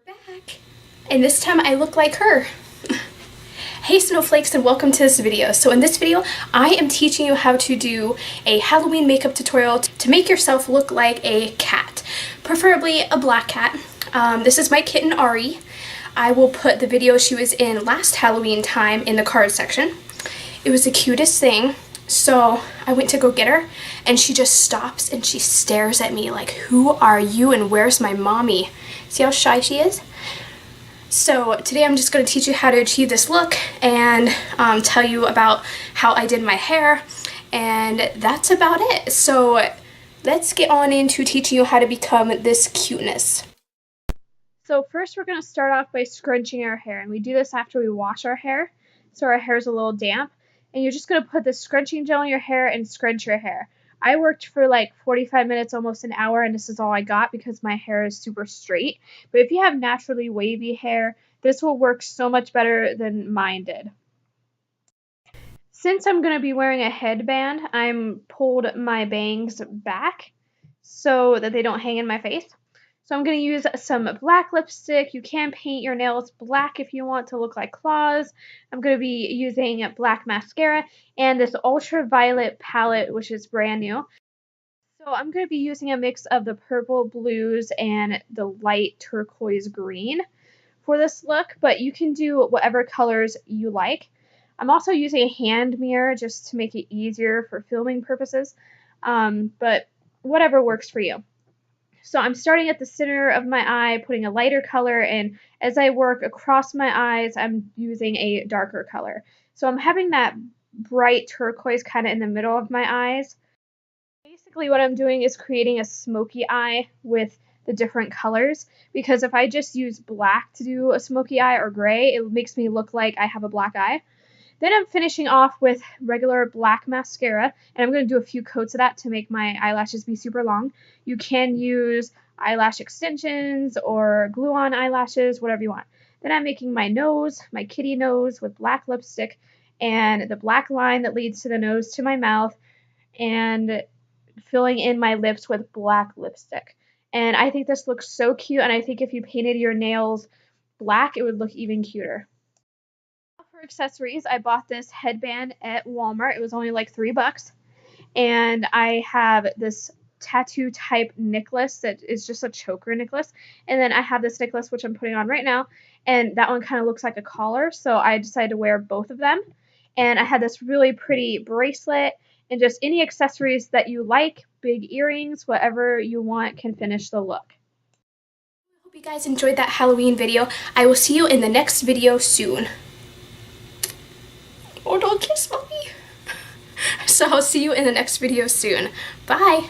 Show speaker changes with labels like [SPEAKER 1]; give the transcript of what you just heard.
[SPEAKER 1] Back, and this time I look like her. Hey Snowflakes, and welcome to this video. So in this video I am teaching you how to do a Halloween makeup tutorial to make yourself look like a cat, preferably a black cat. This is my kitten Ari. I will put the video she was in last Halloween time in the card section. It was the cutest thing. So I went to go get her and she just stops and she stares at me like, who are you and where's my mommy? See how shy she is? So today I'm just going to teach you how to achieve this look and tell you about how I did my hair, and that's about it. So let's get on into teaching you how to become this cuteness. So first we're going to start off by scrunching our hair, and we do this after we wash our hair so our hair is a little damp. And you're just going to put the scrunching gel in your hair and scrunch your hair. I worked for like 45 minutes, almost an hour, and this is all I got because my hair is super straight. But if you have naturally wavy hair, this will work so much better than mine did. Since I'm going to be wearing a headband, I'm pulled my bangs back so that they don't hang in my face. So I'm going to use some black lipstick. You can paint your nails black if you want to look like claws. I'm going to be using black mascara and this ultraviolet palette, which is brand new. So I'm going to be using a mix of the purple blues and the light turquoise green for this look, but you can do whatever colors you like. I'm also using a hand mirror just to make it easier for filming purposes, but whatever works for you. So I'm starting at the center of my eye, putting a lighter color, and as I work across my eyes, I'm using a darker color. So I'm having that bright turquoise kind of in the middle of my eyes. Basically what I'm doing is creating a smoky eye with the different colors, because if I just use black to do a smoky eye or gray, it makes me look like I have a black eye. Then I'm finishing off with regular black mascara, and I'm going to do a few coats of that to make my eyelashes be super long. You can use eyelash extensions or glue-on eyelashes, whatever you want. Then I'm making my nose, my kitty nose, with black lipstick and the black line that leads to the nose to my mouth, and filling in my lips with black lipstick. And I think this looks so cute, and I think if you painted your nails black, it would look even cuter. For accessories, I bought this headband at Walmart. It was only like $3, and I have this tattoo type necklace that is just a choker necklace, and then I have this necklace which I'm putting on right now, and that one kind of looks like a collar, so I decided to wear both of them. And I had this really pretty bracelet, and just any accessories that you like, big earrings, whatever you want can finish the look. I hope you guys enjoyed that Halloween video. I will see you in the next video soon. Oh, don't kiss mommy. So I'll see you in the next video soon. Bye.